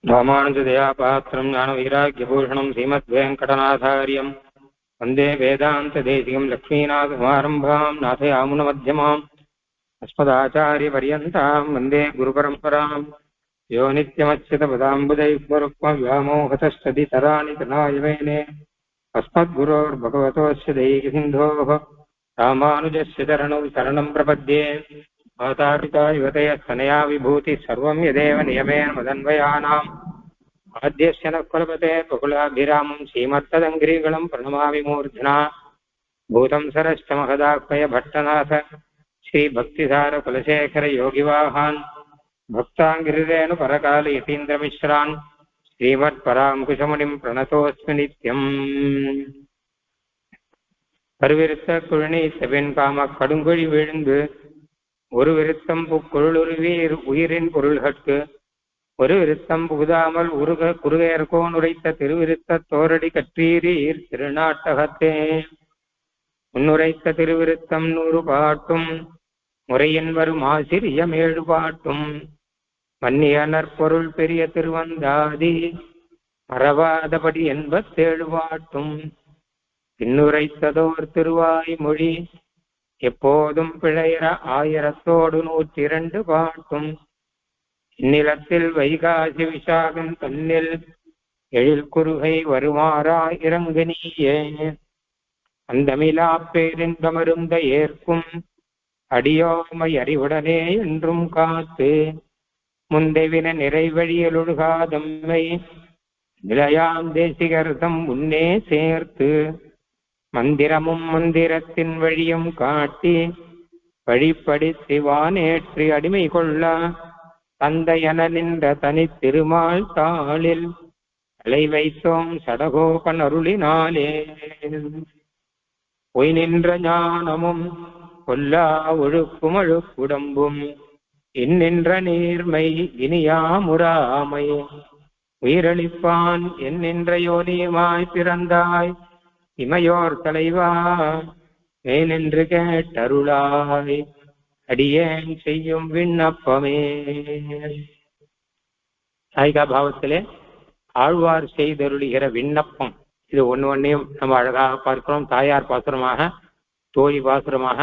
ராமானுஜதயாபாத்திரம் ஞானவைராக்கியபூஷணம் ஸ்ரீமத்வேங்கடநாதாரியம் வந்தே வேதாந்ததேசிகம் லக்ஷ்மீநாதசமாரம்பாம் நாதயாமுனமத்தியமாம் அஸ்மதாச்சாரியபர்யந்தாம் வந்தே குருபரம்பராம் யோ நித்யமच्युतपदाम्बुजैर्व्यामोहतस्तदितराणि तनायमेने अस्मद्गुरोर्भगवतोऽस्य दैकसिन्धोः रामानुजस्य चरणौ शरणं प्रपद्ये मातापिता युवतयस्तनया विभूतिः सर्वं यदेव नियमेन मदन्वयानाम् आद्यस्य नः कुलपते बकुलाभिरामं श्रीमत्तदङ्घ्रीगणं प्रणमामि मूर्ध्ना भूतं सरश्च महदाह्वय भट्टनाथ श्रीभक्तिसार कुलशेखर योगिवाहान् भक्ताङ्गिरिरेणु परकाल यतीन्द्रमिश्रान् श्रीमत्पराङ्कुशमुनिं प्रणतोऽस्मि नित्यम् கருவிருத்த குழனி செவன் காம கடுங்கொழி விழுந்து ஒரு விருத்தம் புக்குருளுருவீர் உயிரின் பொருள்கட்கு ஒரு விருத்தம் புகுதாமல் குறுகையர்கோன் உரைத்த திருவிருத்த தோரடி கற்றீரீர் திருநாட்டகத்தே முன்னுரைத்த திருவிருத்தம் 100 பாட்டும் முறையின் வரும் ஆசிரியம் 7 பாட்டும் மன்னிய நற்பொருள் பெரிய திருவந்தாதி மறவாதபடி 87 பாட்டும் பின்னுரைத்ததோர் திருவாய் மொழி எப்போதும் பிழையற 1000தோடு 102 பாட்டும் இந்நிலத்தில் வைகாசி விசாகம் தன்னில் எழில் குறுகை வருமாறா இறங்குனியே அந்தமிலா பேரின்பமருந்த ஏற்கும் அடியோமை அறிவுடனே என்றும் காத்து முந்தைவின நிறைவழியலொழுகாதம்மை நிலையாம் தேசிகர்தம் முன்னே சேர்த்து மந்திரமும் மந்திரத்தின் வழியும் காட்டி வழிப்படுத்தி வானேற்றி அடிமை கொள்ள தந்தையன நின்ற தனி திருமால் தாளில் அலை வைத்தோம் சடகோபன் அருளினாலே பொய் நின்ற ஞானமும் கொல்லா ஒழுக்கும் அழுக்குடம்பும் இன்னின்ற நீர்மை இனியாமுறாமை உயிரளிப்பான் என்னின்ற யோனியுமாய் பிறந்தாய் இமையோர் தலைவா மேலென்று கேட்டருளாய் அடியேன் செய்யும் விண்ணப்பமே. நாயிகா பாவத்திலே ஆழ்வார் செய்தருளுகிற விண்ணப்பம் இது ஒன்னையும் நம்ம அழகாக பார்க்கிறோம். தாயார் பாசுரமாக, தோழி பாசுரமாக,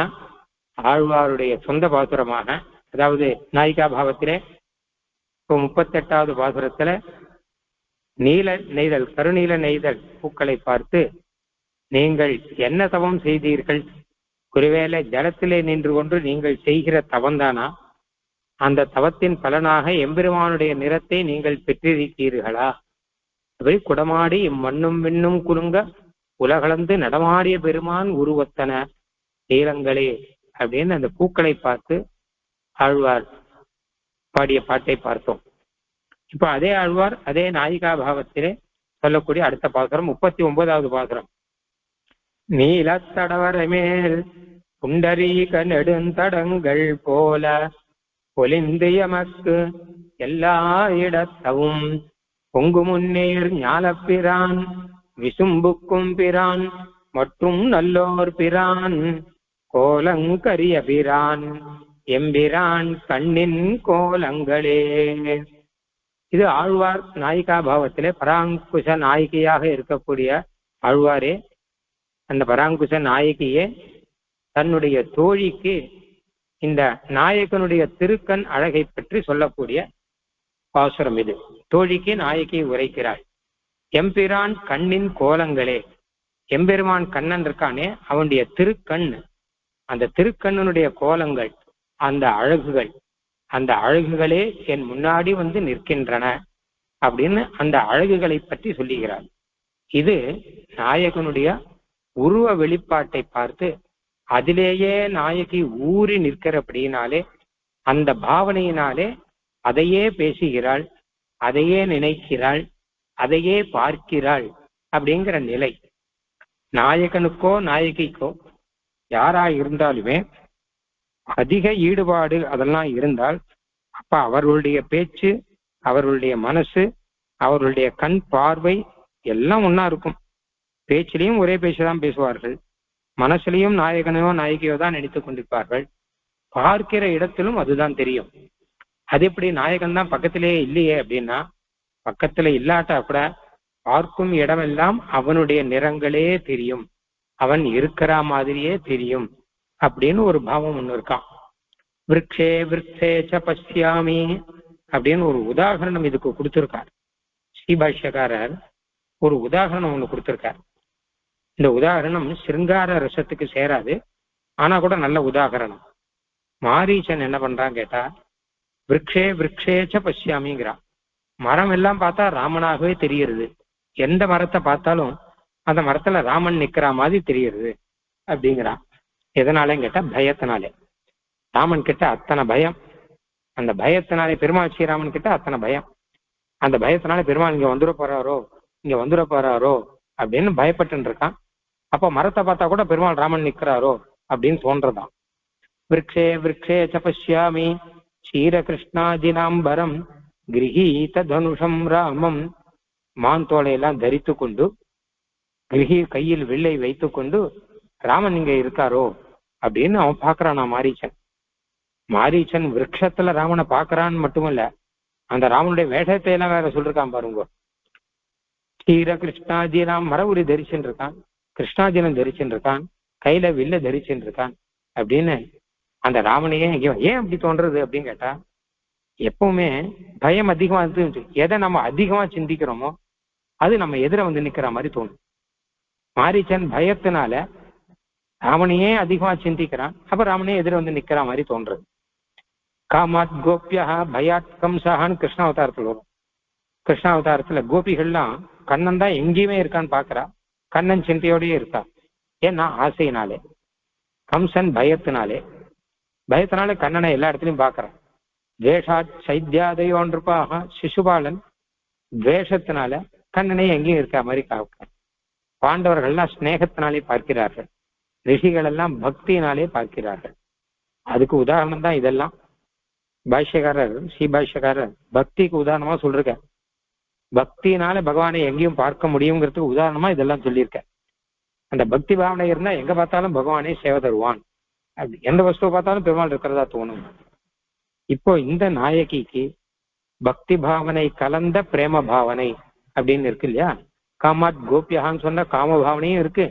ஆழ்வாருடைய சொந்த பாசுரமாக. அதாவது நாயிகா பாவத்திலே இப்போ 38வது பாசுரத்துல நீல நெய்தல், கருநீல நெய்தல் பூக்களை பார்த்து நீங்கள் என்ன தவம் செய்தீர்கள்? ஒருவேளை ஜலத்திலே நின்று கொண்டு நீங்கள் செய்கிற தவம்தானா? அந்த தவத்தின் பலனாக எம்பெருமானுடைய நிறத்தை நீங்கள் பெற்றிருக்கிறீர்களா? அப்படி குடமாடி மண்ணும் விண்ணும் குலுங்க உலகளந்து நடமாடிய பெருமான் உருவத்தன நீளங்களே அப்படின்னு அந்த பூக்களை பார்த்து ஆழ்வார் பாடிய பாட்டை பார்த்தோம். இப்ப அதே ஆழ்வார் அதே நாயிகா பாவத்திலே சொல்லக்கூடிய அடுத்த பாசுரம் 39வது பாசுரம். நீலத்தடவர மேல் புண்டரீக நெடுந்தடங்கள் போல பொலிந்து எமக்கு எல்லா இடத்தவும் பொங்கு முன்னேர் ஞாலப்பிரான் விசும்புக்கும் பிரான் மற்றும் நல்லோர் பிரான் கோலங்கரிய பிரான் எம்பிரான் கண்ணின் கோலங்களே. இது ஆழ்வார் நாயிகா பாவத்திலே பராங்குஷ நாயகியாக இருக்கக்கூடிய ஆழ்வாரே அந்த பராங்குஷ நாயகியே தன்னுடைய தோழிக்கு இந்த நாயகனுடைய திருக்கண் அழகை பற்றி சொல்லக்கூடிய பாசுரம் இது. தோழிக்கு நாயகி உரைக்கிறாள். எம்பிரான் கண்ணின் கோலங்களே, எம்பெருமான் கண்ணன் இருக்கானே அவனுடைய திருக்கண், அந்த திருக்கண்ணனுடைய கோலங்கள், அந்த அழகுகள், அந்த அழகுகளே என் முன்னாடி வந்து நிற்கின்றன அப்படின்னு அந்த அழகுகளை பற்றி சொல்லுகிறார். இது நாயகனுடைய உருவ வெளிப்பாட்டை பார்த்து அதிலேயே நாயகி ஊறி நிற்கிறபடியினாலே அந்த பாவனையினாலே அதையே பேசுகிறாள், அதையே நினைக்கிறாள், அதையே பார்க்கிறாள் அப்படிங்கிற நிலை. நாயகனுக்கோ நாயகிக்கோ யாரா இருந்தாலுமே அதிக ஈடுபாடு அதெல்லாம் இருந்தால் அப்ப அவர்களுடைய பேச்சு, அவர்களுடைய மனசு, அவர்களுடைய கண் பார்வை எல்லாம் ஒன்னா இருக்கும். பேச்சிலையும் ஒரே பேச்சுதான் பேசுவார்கள், மனசுலையும் நாயகனையோ நாயகியோ தான் நினைத்துக் கொண்டிருப்பார்கள், பார்க்கிற இடத்திலும் அதுதான் தெரியும். அது எப்படி நாயகன் தான் பக்கத்திலேயே இல்லையே அப்படின்னா பக்கத்துல இல்லாட்டா கூட பார்க்கும் இடமெல்லாம் அவனுடைய நிறங்களே தெரியும், அவன் இருக்கிற மாதிரியே தெரியும் அப்படின்னு ஒரு பாவம் ஒண்ணு இருக்கான். விருக்ஷே விருக்ஷே ச பஷ்யாமி அப்படின்னு ஒரு உதாகரணம் இதுக்கு கொடுத்திருக்கார் ஸ்ரீபாஷ்யக்காரர். ஒரு உதாகரணம் ஒண்ணு கொடுத்திருக்கார். இந்த உதாகரணம் சிருங்கார ரசத்துக்கு சேராது, ஆனா கூட நல்ல உதாகரணம். மாரீச்சன் என்ன பண்றான் கேட்டா, விருக்ஷே விருக்ஷேச்ச பஷ்யாமிங்கிறான். மரம் எல்லாம் பார்த்தா ராமனாகவே தெரியுது, எந்த மரத்தை பார்த்தாலும் அந்த மரத்துல ராமன் நிக்கிற மாதிரி தெரியுது அப்படிங்கிறான். எதனாலன்னு கேட்டா பயத்தினாலே. ராமன் கிட்ட அத்தனை பயம், அந்த பயத்தினாலே பெருமாள் ஸ்ரீராமன் கிட்ட அத்தனை பயம். அந்த பயத்தினால பெருமாள் இங்க வந்துட போறாரோ இங்க வந்துட போறாரோ அப்படின்னு பயப்பட்டு இருக்கான். அப்ப மரத்தை பார்த்தா கூட பெருமாள் ராமன் நிக்கிறாரோ அப்படின்னு தோன்றதான். விருக்ஷே விருக்ஷே ச பஷ்யாமி க்ஷீரகிருஷ்ணாஜினாம்பரம் கிரகீத தனுஷம் ராமம். மாந்தோலையெல்லாம் தரித்து கொண்டு கையில் வில்லை வைத்து கொண்டு ராமன் இங்க இருக்காரோ அப்படின்னு அவன் பாக்குறான். மாரீச்சன் மாரீச்சன் விருட்சத்துல ராமனை பாக்குறான்னு மட்டுமல்ல, அந்த ராமனுடைய வேஷத்தை எல்லாம் வேற சொல்லிருக்கான் பாருங்க. ஸ்ரீர கிருஷ்ணாஜினாம் மரவுரி தரிச்சுட்டு இருக்கான், கிருஷ்ணாஜினம் தரிச்சுட்டு இருக்கான், கையில வில்ல தரிச்சுட்டு இருக்கான் அப்படின்னு அந்த ராமனையே ஏன் அப்படி தோன்றது அப்படின்னு கேட்டா, எப்பவுமே பயம் அதிகமா இருந்து எதை நம்ம அதிகமா சிந்திக்கிறோமோ அது நம்ம எதிர வந்து நிக்கிற மாதிரி தோணும். மாரீச்சன் பயத்தினால ராமனையே அதிகமா சிந்திக்கிறான், அப்ப ராமனையே எதிர வந்து நிக்கிற மாதிரி தோன்றது. காமாத் கோபியா பயாத் கம்சான்னு கிருஷ்ணாவதாரத்தில் வரும். கிருஷ்ணாவதாரத்துல கோபிகள்லாம் கண்ணன் தான் எங்கேயுமே இருக்கான்னு பாக்குறா, கண்ணன் சிந்தையோடயே இருக்கா. ஏன்னா ஆசையினாலே, கம்சன் பயத்தினாலே, பயத்தினாலே கண்ணனை எல்லா இடத்துலையும் பாக்குறான். துவேஷாத் சைத்யாதையோன்றிருப்பாக சிசுபாலன் துவேஷத்தினால கண்ணனை எங்கேயும் இருக்க மாதிரி பார்க்கிறான். பாண்டவர்கள்லாம் ஸ்நேகத்தினாலே பார்க்கிறார்கள், ரிஷிகள் எல்லாம் பக்தியினாலே பார்க்கிறார்கள். அதுக்கு உதாரணம் தான் இதெல்லாம். பாஷ்யக்காரர் ஸ்ரீபாஷ்யக்காரர் பக்திக்கு உதாரணமா சொல்லிருக்க, பக்தியினால பகவானை எங்கேயும் பார்க்க முடியுங்கிறதுக்கு உதாரணமா இதெல்லாம் சொல்லியிருக்க. அந்த பக்தி பாவனை இருந்தா எங்க பார்த்தாலும் பகவானே சேவை தருவான், அப்படி எந்த வஸ்துவை பார்த்தாலும் பெருமாள் இருக்கிறதா தோணும். இப்போ இந்த நாயகிக்கு பக்தி பாவனை கலந்த பிரேம பாவனை அப்படின்னு இருக்கு இல்லையா. காமாத் கோபியான்னு சொன்ன காம பாவனையும் இருக்கு,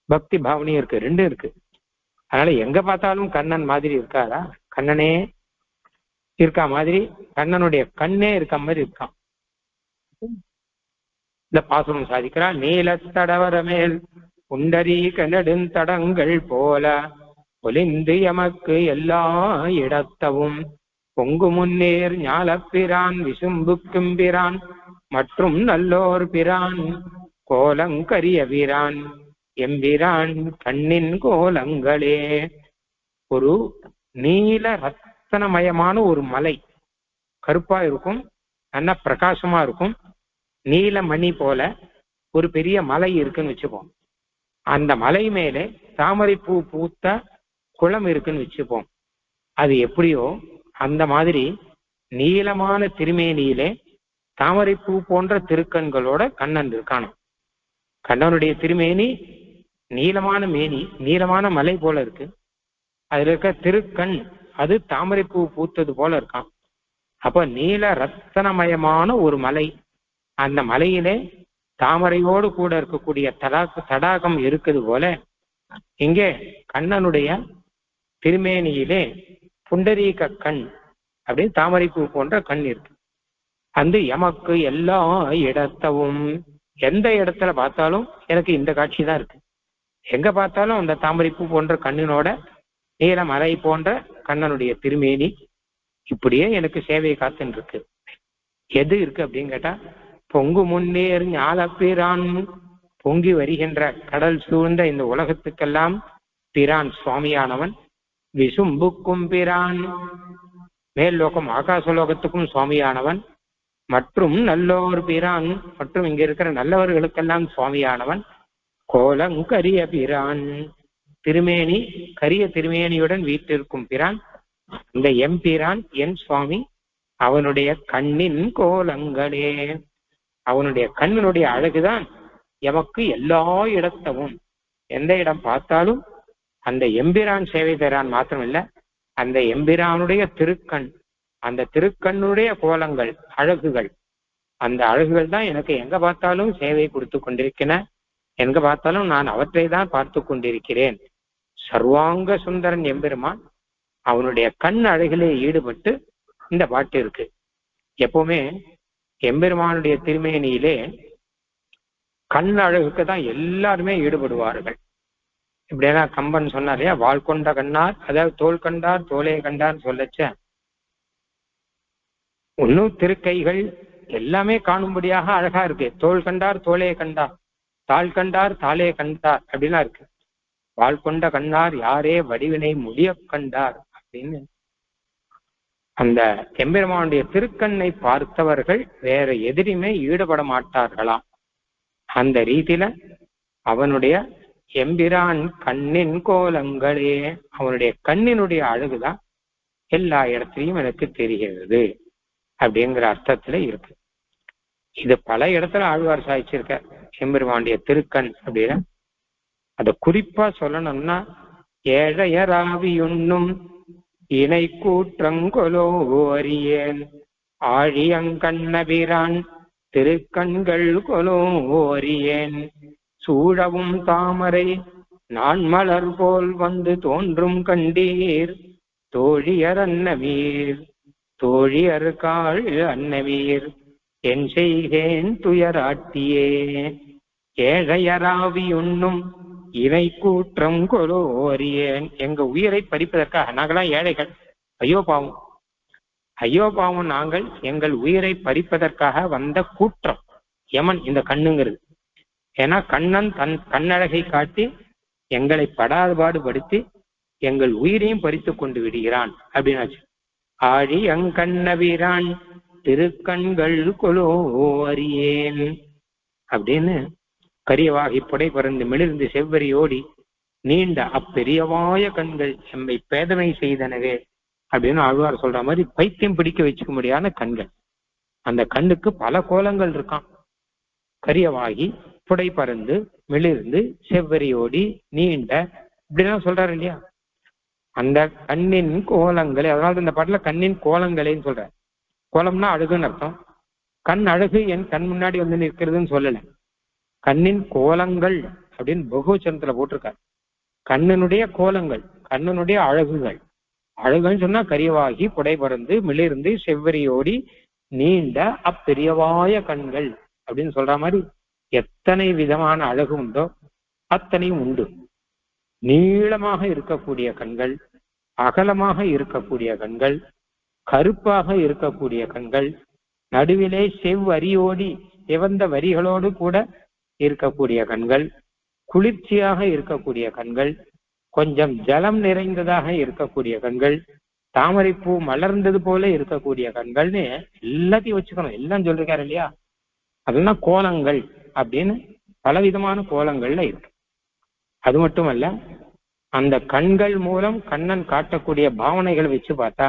பக்தி பாவனையும் இருக்கு, ரெண்டும் இருக்கு. அதனால எங்க பார்த்தாலும் கண்ணன் மாதிரி இருக்காரா, கண்ணனே இருக்கா மாதிரி, கண்ணனுடைய கண்ணே இருக்க மாதிரி இருக்கான். இந்த பாசுரம் சாதிக்கிறான். நீலத்தடவர மேல் புண்டரீக நெடுந்தடங்கள் போல ஒளிந்து எமக்கு எல்லா இடத்தவும் பொங்கு முன்னேர் ஞாலப்பிரான் விசும்புக்கும் பிரான் மற்றும் நல்லோர் பிரான் கோலங்கரிய வீரான் எம்பிரான் கண்ணின் கோலங்களே. ஒரு நீல ரத்தனமயமான ஒரு மலை, கருப்பா இருக்கும், நல்ல பிரகாசமா இருக்கும், நீலமணி போல ஒரு பெரிய மலை இருக்குன்னு வச்சுப்போம். அந்த மலை மேலே தாமரை பூ பூத்த குளம் இருக்குன்னு வச்சுப்போம். அது எப்படியோ அந்த மாதிரி நீளமான திருமேனியிலே தாமரை பூ போன்ற திருக்கண்களோட கண்ணன் இருக்கானாம். கண்ணனுடைய திருமேனி நீளமான மேனி, நீளமான மலை போல இருக்கு. அதுல இருக்க திருக்கண் அது தாமரை பூ பூத்தது போல இருக்கான். அப்ப நீல ரத்தனமயமான ஒரு மலை, அந்த மலையிலே தாமரையோடு கூட இருக்கக்கூடிய தடாகம் இருக்குது போல இங்கே கண்ணனுடைய திருமேனியிலே புண்டரீக கண் அப்படின்னு தாமரை பூ போன்ற கண் இருக்கு. அந்த எமக்கு எல்லா இடத்தவும், எந்த இடத்துல பார்த்தாலும் எனக்கு இந்த காட்சி தான் இருக்கு. எங்க பார்த்தாலும் அந்த தாமரை பூ போன்ற கண்ணினோட நீல மலை போன்ற கண்ணனுடைய திருமேனி இப்படியே எனக்கு சேவையை காத்துன்னு இருக்கு. எது இருக்கு அப்படின்னு கேட்டா, பொங்கு முன்னேர் ஞாலப்பிரான், பொங்கி வருகின்ற கடல் சூழ்ந்த இந்த உலகத்துக்கெல்லாம் பிரான் சுவாமியானவன், விசும்புக்கும் பிரான் மேல் லோகம் ஆகாசலோகத்துக்கும் சுவாமியானவன், மற்றும் நல்லோர் பிரான் மற்றும் இங்க இருக்கிற நல்லவர்களுக்கெல்லாம் சுவாமியானவன், கோலங்கரிய பிரான் திருமேனி கரிய திருமேனியுடன் வீட்டிற்கும் பிரான், இந்த எம்பிரான் என் சுவாமி, அவனுடைய கண்ணின் கோலங்களே, அவனுடைய கண்ணினுடைய அழகுதான் எமக்கு எல்லா இடத்தவும், எந்த இடம் பார்த்தாலும் அந்த எம்பிரான் சேவை தரான் மாத்திரமில்ல, அந்த எம்பிரானுடைய திருக்கண், அந்த திருக்கண்ணுடைய கோலங்கள் அழகுகள் அந்த அழகுகள் தான் எனக்கு எங்க பார்த்தாலும் சேவை கொடுத்து கொண்டிருக்கின, எங்க பார்த்தாலும் நான் அவற்றை தான் பார்த்து கொண்டிருக்கிறேன். சர்வாங்க சுந்தரன் எம்பெருமான் அவனுடைய கண் அழகிலே ஈடுபட்டு இந்த பாட்டு இருக்கு. எப்பவுமே எம்பெருமானுடைய திருமேனியிலே கண் அழகுக்கு தான் எல்லாருமே ஈடுபடுவார்கள். இப்படியா கம்பன் சொன்னாரையா, வாள் கொண்ட கண்ணார், அதாவது தோல் கண்டார் தோலே கண்டார் சொல்லச்ச ஒன்னும் திருக்கைகள் எல்லாமே காணும்படியாக அழகா இருக்கு. தோல் கண்டார் தோலே கண்டார், தாள் கண்டார் தாளே கண்டார் அப்படின்னா இருக்கு. வாள் கொண்ட கண்ணார் யாரே வடிவினை முடிய கண்டார் அப்படின்னு அந்த எம்பெருமானுடைய திருக்கண்ணை பார்த்தவர்கள் வேற எதிரியுமே ஈடுபட மாட்டார்களாம். அந்த ரீதியில அவனுடைய எம்பிரான் கண்ணின் கோலங்களே, அவனுடைய கண்ணினுடைய அழகுதான் எல்லா இடத்துலையும் எனக்கு தெரிகிறது அப்படிங்கிற அர்த்தத்துல இருக்கு. இது பல இடத்துல ஆழ்வார் சாய்ச்சிருக்க எம்பெருமானுடைய திருக்கண் அப்படின்னு. அத குறிப்பா சொல்லணும்னா, ஏழையராவியுண்ணும் இணை கூற்றங்கொலோ அறியேன் ஆழியங்கண்ணபிரான் திருக்கண்கள் கொலோ அறியேன் சூழவும் தாமரை நான் மலர் போல் வந்து தோன்றும் கண்டீர் தோழியர் அன்னவீர் தோழியர் காள் அன்னவீர் என் செய்கேன் துயராட்டியே. ஏழையராவி உண்ணும் இணை கூற்றம் கொலோ அறியேன். எங்க உயிரை பறிப்பதற்காக நாங்களாம் ஏழைகள், ஐயோ பாவம் ஐயோ பாவம், நாங்கள் எங்கள் உயிரை பறிப்பதற்காக வந்த கூற்றம் யமன் இந்த கண்ணுங்கிறது. ஏன்னா கண்ணன் தன் கண்ணழகை காட்டி எங்களை படாதபாடு படுத்தி எங்கள் உயிரையும் பறித்து கொண்டு விடுகிறான் அப்படின்னாச்சு. ஆழி அங்கண்ணவீரான் திருக்கண்கள் கொலோ அறியேன் அப்படின்னு கரியவாகி புடை பறந்து மிளிர்ந்து செவ்வரியோடி நீண்ட அப்பெரியவாய கண்கள் எம்மை பேதமை செய்தனவே அப்படின்னு ஆழ்வார் சொல்ற மாதிரி பைத்தியம் பிடிக்க வச்சுக்க முடியாத கண்கள். அந்த கண்ணுக்கு பல கோலங்கள் இருக்கான். கரியவாகி புடை பறந்து மிளிர்ந்து செவ்வரியோடி நீண்ட இப்படிலாம் சொல்றாரு இல்லையா. அந்த கண்ணின் கோலங்களே, அதனால இந்த பாட்டுல கண்ணின் கோலங்களேன்னு சொல்ற. கோலம்னா அழகுன்னு அர்த்தம். கண் அழகு என் கண் முன்னாடி வந்து நிற்கிறதுன்னு சொல்லல, கண்ணின் கோலங்கள் அப்படின்னு பகுவச்சனத்துல போட்டிருக்காரு. கண்ணனுடைய கோலங்கள், கண்ணனுடைய அழகுகள். அழகுன்னு சொன்னா கரியவாகி புடை பறந்து மிளிர்ந்து செவ்வரியோடி நீண்ட அப்பெரியவாய கண்கள் அப்படின்னு சொல்ற மாதிரி எத்தனை விதமான அழகு உண்டோ அத்தனையும் உண்டு. நீளமாக இருக்கக்கூடிய கண்கள், அகலமாக இருக்கக்கூடிய கண்கள், கருப்பாக இருக்கக்கூடிய கண்கள், நடுவிலே செவ்வரியோடி சிவந்த வரிகளோடு கூட இருக்கக்கூடிய கண்கள், குளிர்ச்சியாக இருக்கக்கூடிய கண்கள், கொஞ்சம் ஜலம் நிறைந்ததாக இருக்கக்கூடிய கண்கள், தாமரைப்பூ மலர்ந்தது போல இருக்கக்கூடிய கண்கள்னு எல்லாத்தையும் வச்சுக்கணும். எல்லாம் சொல்லிருக்காரு இல்லையா. அதெல்லாம் கோலங்கள் அப்படின்னு பலவிதமான கோலங்கள்ல இருக்கு. அது மட்டுமல்ல, அந்த கண்கள் மூலம் கண்ணன் காட்டக்கூடிய பாவனைகளை வச்சு பார்த்தா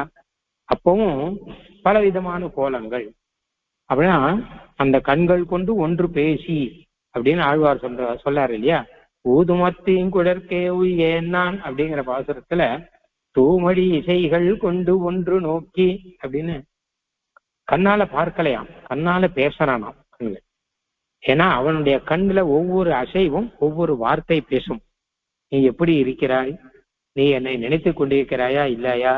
அப்பவும் பலவிதமான கோலங்கள். அப்படின்னா அந்த கண்கள் கொண்டு ஒன்று பேசி அப்படின்னு ஆழ்வார் சொல்லாரு இல்லையா. ஊதுமத்தையும் குடற்கே உயேன்னான் அப்படிங்கிற பாசுரத்துல தூமடி இசைகள் கொண்டு ஒன்று நோக்கி அப்படின்னு கண்ணால பார்க்கலையாம், கண்ணால பேசுறானாம் கண்கள். ஏன்னா அவனுடைய கண்ணுல ஒவ்வொரு அசைவும் ஒவ்வொரு வார்த்தை பேசும். நீ எப்படி இருக்கிறாய், நீ என்னை நினைத்து கொண்டிருக்கிறாயா இல்லையா,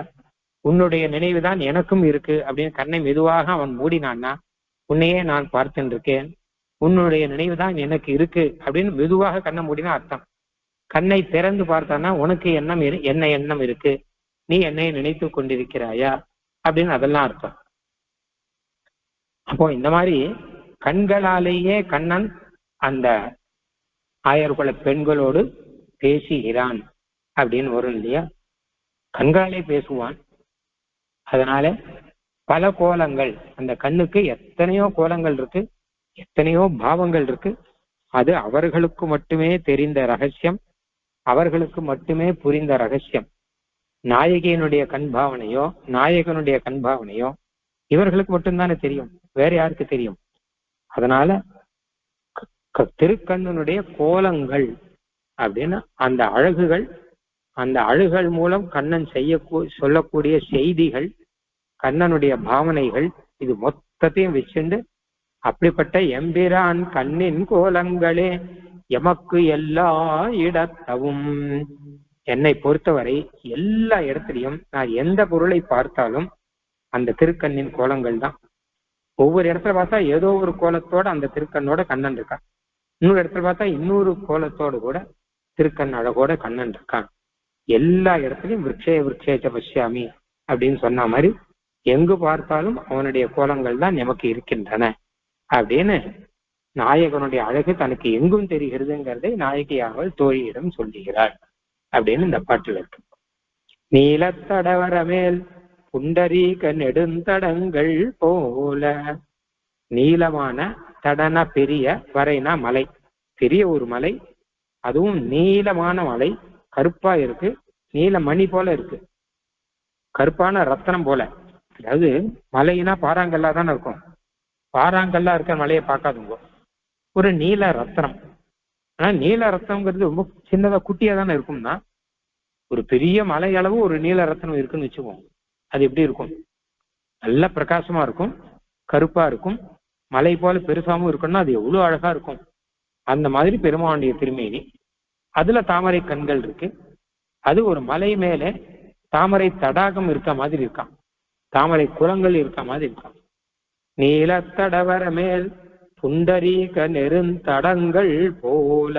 உன்னுடைய நினைவுதான் எனக்கும் இருக்கு அப்படின்னு கண்ணை மெதுவாக அவன் மூடினான்னா உன்னையே நான் பார்த்துட்டு இருக்கேன், உன்னுடைய நினைவுதான் எனக்கு இருக்கு அப்படின்னு மெதுவாக கண்ணை மூடினா அர்த்தம். கண்ணை திறந்து பார்த்தானா உனக்கு என்ன எண்ணம் இருக்கு, நீ என்னை நினைத்து கொண்டிருக்கிறாயா அப்படின்னு அதெல்லாம் அர்த்தம். அப்போ இந்த மாதிரி கண்களாலேயே கண்ணன் அந்த ஆயர்குல பெண்களோடு பேசுகிறான் அப்படின்னு வரும் இல்லையா. கண்களாலே பேசுவான். அதனால பல கோலங்கள், அந்த கண்ணுக்கு எத்தனையோ கோலங்கள் இருக்கு, எத்தனையோ பாவங்கள் இருக்கு. அது அவர்களுக்கு மட்டுமே தெரிந்த ரகசியம், அவர்களுக்கு மட்டுமே புரிந்த ரகசியம். நாயகியினுடைய கண் பாவனையோ நாயகனுடைய கண் பாவனையோ இவர்களுக்கு மட்டும்தானே தெரியும், வேற யாருக்கு தெரியும். அதனால திருக்கண்ணனுடைய கோலங்கள் அப்படின்னு அந்த அழகுகள், அந்த அழகுகள் மூலம் கண்ணன் சொல்லக்கூடிய செய்திகள், கண்ணனுடைய பாவனைகள், இது மொத்தத்தையும் வச்சுண்டு அப்படிப்பட்ட எம்பிரான் கண்ணின் கோலங்களே எமக்கு எல்லா இடத்தவும். என்னை பொறுத்தவரை எல்லா இடத்துலையும் நான் எந்த பொருளை பார்த்தாலும் அந்த திருக்கண்ணின் கோலங்கள் தான். ஒவ்வொரு இடத்துல பார்த்தா ஏதோ ஒரு கோலத்தோட அந்த திருக்கண்ணோட கண்ணன் இருக்கான், இன்னொரு இடத்துல பார்த்தா இன்னொரு கோலத்தோடு கூட திருக்கண் அழகோட கண்ணன் இருக்கான். எல்லா இடத்துலையும் விருட்சே விருட்சேச்ச பஷ்யாமி அப்படின்னு சொன்ன மாதிரி எங்கு பார்த்தாலும் அவனுடைய கோலங்கள் தான் நமக்கு இருக்கின்றன அப்படின்னு நாயகனுடைய அழகு தனக்கு எங்கும் தெரிகிறதுங்கிறதை நாயகியாவள் தோழியிடம் சொல்லுகிறாள் அப்படின்னு இந்த பாட்டில் இருக்கு. நீலத்தடவர மேல் புண்டரீக நெடுந்தடங்கள் போல. நீளமான தடன பெரிய, வரைனா மலை, பெரிய ஒரு மலை, அதுவும் நீளமான மலை, கருப்பா இருக்கு, நீல மணி போல இருக்கு, கருப்பான ரத்தனம் போல. அதாவது மலைனா பாறாங்கல்லா தானே இருக்கும், பாறாங்கல்லா இருக்கிற மலையை பார்க்காதுங்க, ஒரு நீல ரத்தனம். ஆனா நீல ரத்தனம்ங்கிறது ரொம்ப சின்னதா குட்டியா தானே இருக்கும்னா, ஒரு பெரிய மலை அளவு ஒரு நீல ரத்தனம் இருக்குன்னு வச்சுக்கோங்க, அது எப்படி இருக்கும்? நல்ல பிரகாசமா இருக்கும், கருப்பா இருக்கும், மலை போல பெருசாவும் இருக்கும்னா அது எவ்வளவு அழகா இருக்கும். அந்த மாதிரி பெருமானுடைய திருமேனி, அதுல தாமரை கண்கள் இருக்கு. அது ஒரு மலை மேலே தாமரை தடாகம் இருக்க மாதிரி இருக்கான், தாமரை குளங்கள் இருக்க மாதிரி இருக்கான். நீலத்தடவர மேல் புண்டரீக நெருந்தடங்கள் போல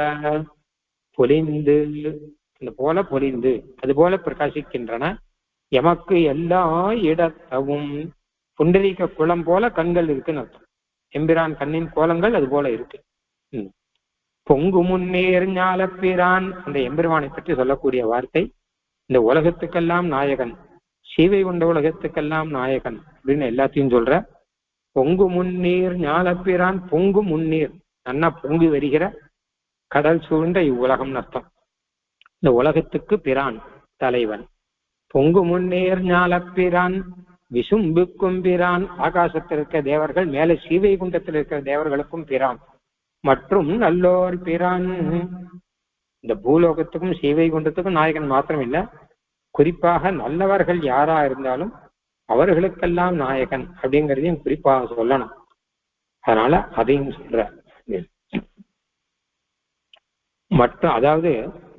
பொலிந்து, இந்த போல பொலிந்து அது போல பிரகாசிக்கின்றன. எமக்கு எல்லா இடத்தவும். புண்டரீக குளம் போல கண்கள் இருக்குன்னு அர்த்தம். எம்பிரான் கண்ணின் கோலங்கள் அது போல இருக்கு. பொங்கு முன்னேர் ஞாலப்பிரான், அந்த எம்பெருமானை பற்றி சொல்லக்கூடிய வார்த்தை. இந்த உலகத்துக்கெல்லாம் நாயகன், சீவை கொண்ட உலகத்துக்கெல்லாம் நாயகன் அப்படின்னு எல்லாத்தையும் சொல்ற. பொங்கு முன்னீர் ஞாலப்பிரான், பொங்கு முன்னீர் நன்னா பொங்கி வருகிற கடல் சூழ்ந்த இவ்வுலகம் அர்த்தம். இந்த உலகத்துக்கு பிரான் தலைவன். பொங்கு முன்னேர் ஞாலப்பிரான் விசும்புக்கும் பிரான், ஆகாசத்தில் இருக்கிற தேவர்கள், மேலே சீவை குண்டத்தில் இருக்கிற தேவர்களுக்கும் பிரான். மற்றும் நல்லோர் பிரான், இந்த பூலோகத்துக்கும் சீவை குண்டத்துக்கும் நாயகன் மாத்திரம் இல்ல, குறிப்பாக நல்லவர்கள் யாரா இருந்தாலும் அவர்களுக்கெல்லாம் நாயகன் அப்படிங்கிறதையும் குறிப்பாக சொல்லணும். அதனால அதையும் சொல்ற. மட்டும் அதாவது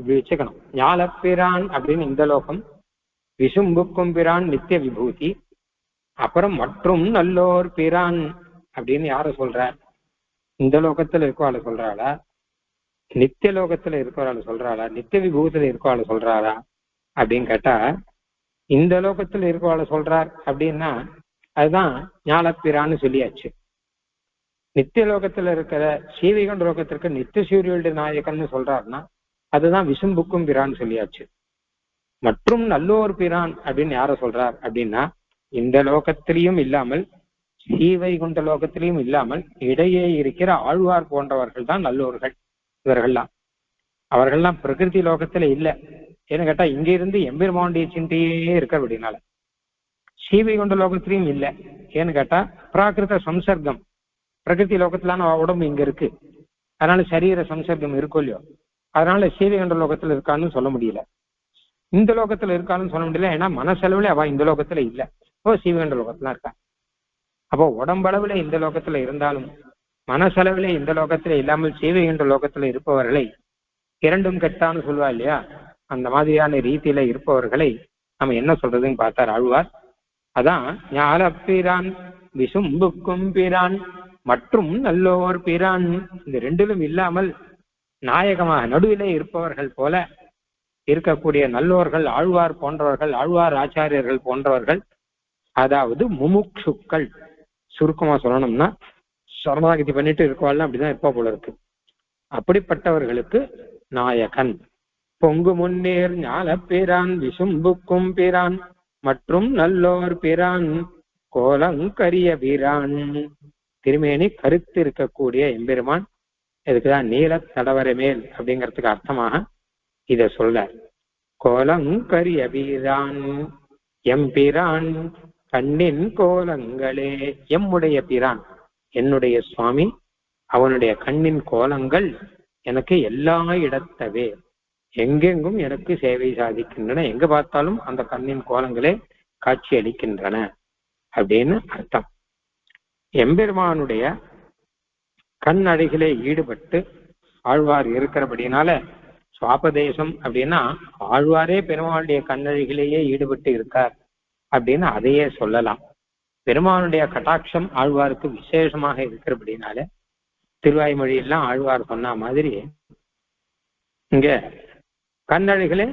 வச்சுக்கணும், ஞாலப்பிரான் அப்படின்னு இந்த லோகம், விசும்புக்கும் பிரான் நித்திய விபூதி, அப்புறம் மற்றும் நல்லோர் பிரான் அப்படின்னு யார சொல்ற? இந்த லோகத்துல இருக்கவாள சொல்றாளா, நித்திய லோகத்துல இருக்கவாள சொல்றாளா, நித்திய விபூத்துல இருக்கவாள சொல்றாளா அப்படின்னு கேட்டா, இந்த லோகத்துல இருக்கவாள சொல்றார் அப்படின்னா அதுதான் ஞாலப்பிரான்னு சொல்லியாச்சு. நித்திய லோகத்துல இருக்கிற சீவிகண்ட லோகத்திற்கு நித்திய சூரியோட நாயகன்னு சொல்றாருன்னா அதுதான் விசும்புக்கும் பிரான்னு சொல்லியாச்சு. மற்றும் நல்லோர் பிரான் அப்படின்னு யார சொல்றார் அப்படின்னா, இந்த லோகத்திலையும் இல்லாமல் சீவை குண்ட லோகத்திலையும் இல்லாமல் இடையே இருக்கிற ஆழ்வார் போன்றவர்கள் தான் நல்லோர்கள். இவர்கள்லாம் அவர்கள்லாம் பிரகிருதி லோகத்துல இல்லை. ஏன்னு கேட்டா இங்க இருந்து எம்பெருமானுடைய சிந்தையே இருக்க அப்படின்னால. சீவை கொண்ட லோகத்திலையும் இல்லை. ஏன்னு கேட்டா பிராகிருத சம்சர்க்கம், பிரகிருதி லோகத்திலான உடம்பு இங்க இருக்கு, அதனால சரீர சம்சர்க்கம் இருக்கும் இல்லையோ, அதனால சீவை கொண்ட லோகத்துல இருக்கான்னு சொல்ல முடியல, இந்த லோகத்துல இருக்கான்னு சொல்ல முடியல. ஏன்னா மனசெலவுல அவ இந்த லோகத்துல இல்லை, ஓ சீவை கொண்ட லோகத்துல இருக்கா. அப்போ உடம்பளவுல இந்த லோகத்துல இருந்தாலும் மனசெலவுல இந்த லோகத்துல இல்லாமல் சீவை கொண்ட லோகத்துல இருப்பவர்களை இரண்டும் கெட்டான்னு சொல்லுவா இல்லையா, அந்த மாதிரியான ரீதியில இருப்பவர்களை நம்ம என்ன சொல்றதுன்னு பார்த்தார் ஆழ்வார். அதான் ஞாலப்பிரான் விசும்புக்கும் பிரான் மற்றும் நல்லோர் பிரான், இந்த ரெண்டிலும் இல்லாமல் நாயகமாக நடுவிலே இருப்பவர்கள் போல இருக்கக்கூடிய நல்லோர்கள், ஆழ்வார் போன்றவர்கள், ஆழ்வார் ஆச்சாரியர்கள் போன்றவர்கள், அதாவது முமுட்சுக்கள், சுருக்கமா சொல்லணும்னா சரணாகதி பண்ணிட்டு இருக்கவாள் அப்படிதான் இருப்பா போல இருக்கு. அப்படிப்பட்டவர்களுக்கு நாயகன். பொங்கு முன்னேர் ஞாலப்பிரான் விசும்புக்கும் பிரான் மற்றும் நல்லோர் பிரான் கோலங்கரிய பிரான், திருமேனி கருத்து இருக்கக்கூடிய எம்பெருமான். இதுக்குதான் நீல தடவரை மேல் அப்படிங்கிறதுக்கு அர்த்தமாக இத சொல்ல. கோலங்கரிய பிரான் எம்பிரான் கண்ணின் கோலங்களே, எம்முடைய பிரான் என்னுடைய சுவாமி, அவனுடைய கண்ணின் கோலங்கள் எனக்கு எல்லா இடத்தவே, எங்கெங்கும் எனக்கு சேவை சாதிக்கின்றன, எங்க பார்த்தாலும் அந்த கண்ணின் கோலங்களே காட்சி அளிக்கின்றன அப்படின்னு அர்த்தம். எம்பெருமானுடைய கண் அழகிலே ஈடுபட்டு ஆழ்வார் இருக்கிறபடினால சுவாபதேசம் அப்படின்னா ஆழ்வாரே பெருமாளுடைய கண்ணழகிலேயே ஈடுபட்டு இருக்கார் அப்படின்னு அதையே சொல்லலாம். பெருமானுடைய கட்டாட்சம் ஆழ்வாருக்கு விசேஷமாக இருக்கிறபடினால திருவாய்மொழியெல்லாம் ஆழ்வார் சொன்ன மாதிரி இங்க கண்ணழகிலே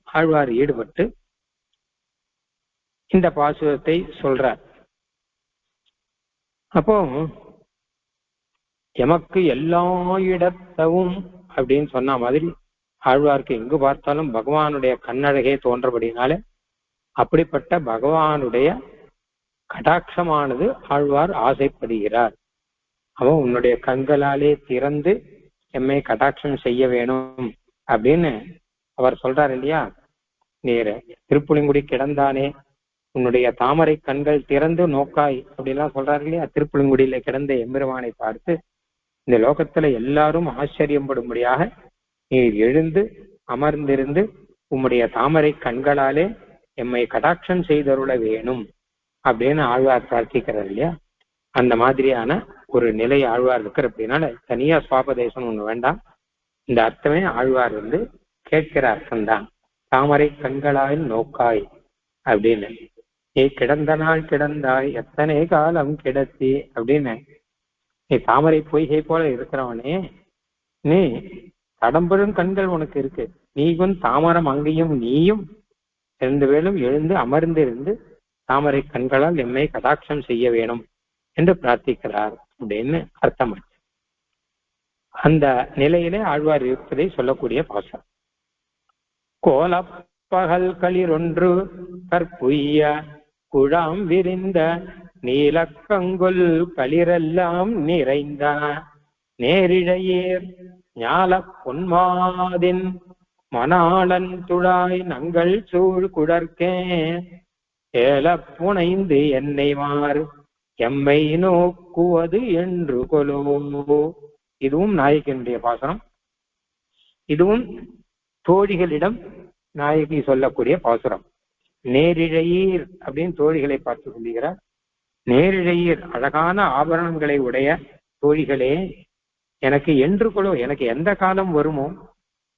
ஆழ்வார் ஈடுபட்டு இந்த பாசுரத்தை சொல்றார். அப்போ எமக்கு எல்லா இடத்தவும் அப்படின்னு சொன்ன மாதிரி ஆழ்வாருக்கு எங்கு பார்த்தாலும் பகவானுடைய கண்ணழகே தோன்றபடினாலே அப்படிப்பட்ட பகவானுடைய கடாட்சமானது ஆழ்வார் ஆசைப்படுகிறார். அவன் உன்னுடைய கண்களாலே திறந்து எம்மை கடாட்சம் செய்ய வேணும் அப்படின்னு அவர் சொல்றார் இல்லையா. நேர திருப்புலிங்குடி கிடந்தானே உன்னுடைய தாமரை கண்கள் திறந்து நோக்காய் அப்படின்லாம் சொல்றாரு இல்லையா. திருப்புலிங்குடியில கிடந்த எம்பெருமானை பார்த்து இந்த லோகத்துல எல்லாரும் ஆச்சரியப்படும்படியாக நீர் எழுந்து அமர்ந்திருந்து உம்முடைய தாமரை கண்களாலே எம்மை கடாட்சம் செய்தருள வேணும் அப்படின்னு ஆழ்வார் பிரார்த்திக்கிறார் இல்லையா. அந்த மாதிரியான ஒரு நிலை ஆழ்வார் இருக்கிற அப்படின்னால தனியா சுவாபதேசம் ஒண்ணு வேண்டாம். இந்த அர்த்தமே ஆழ்வார் கேட்கிற அர்த்தம்தான். தாமரை கண்களாய் நோக்காய் அப்படின்னு. நீ கிடந்த நாள் கிடந்தாய் எத்தனை காலம் கிடத்தி அப்படின்னு. நீ தாமரை பொய்கை போல இருக்கிறவனே, நீ தடம்பெரும் கண்கள் உனக்கு இருக்கு, நீயும் தாமரம் அங்கேயும் நீயும் ரெண்டு வேளும் எழுந்து அமர்ந்திருந்து தாமரை கண்களால் எம்மை கடாட்சம் செய்ய வேணும் என்று பிரார்த்திக்கிறார் அப்படின்னு அர்த்தம். அந்த நிலையிலே ஆழ்வார் இருப்பதை சொல்லக்கூடிய பாசம். கோலப்பகல் களிரொன்று கற்புய்ய குழாம் விரிந்த நீலக்கங்குல் களிரெல்லாம் நிறைந்த நேரிழையேர் ஞால பொன்மாதின் மணாளன் துழாய் நங்கள் சூழ் குடற்கே ஏல புனைந்து என்னை மாறு எம்மை நோக்குவது என்று கொலோ. இதுவும் நாயகியினுடைய பாசனம். இதுவும் தோழிகளிடம் நாயகி சொல்லக்கூடிய பாசுரம். நேரிழையீர் அப்படின்னு தோழிகளை பார்த்து சொல்லுகிறார். நேரிழையீர் அழகான ஆபரணங்களை உடைய தோழிகளே, எனக்கு என்று கொலோ, எனக்கு எந்த காலம் வருமோ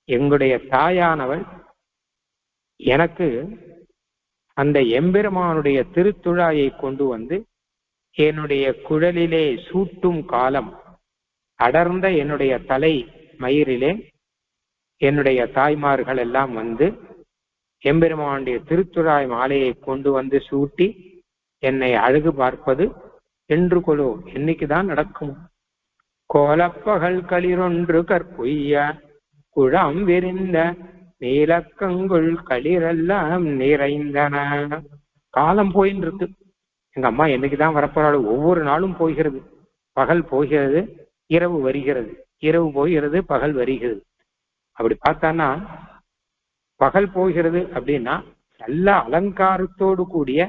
எங்களுடைய தாயானவள் எனக்கு அந்த எம்பெருமானுடைய திருத்துழாயை கொண்டு வந்து என்னுடைய குழலிலே சூட்டும் காலம், அடர்ந்த என்னுடைய தலை மயிரிலே என்னுடைய தாய்மார்கள் எல்லாம் எம்பெருமானுடைய திருத்துழாய் மாலையை கொண்டு வந்து சூட்டி என்னை அழகு பார்ப்பது என்று கொலோ, என்னைக்குதான் நடக்கும். கோலப்பகல் களிரொன்று கற்புய்ய குழாம் விரிந்த நீலக்கங்குள் களிரெல்லாம் நிறைந்தன. காலம் போயின்னு இருக்கு. எங்க அம்மா என்னைக்குதான் வரப்போறாள். ஒவ்வொரு நாளும் போகிறது. பகல் போகிறது, இரவு வருகிறது, இரவு போகிறது, பகல் வருகிறது. அப்படி பார்த்தான்னா பகல் போகிறது அப்படின்னா நல்ல அலங்காரத்தோடு கூடிய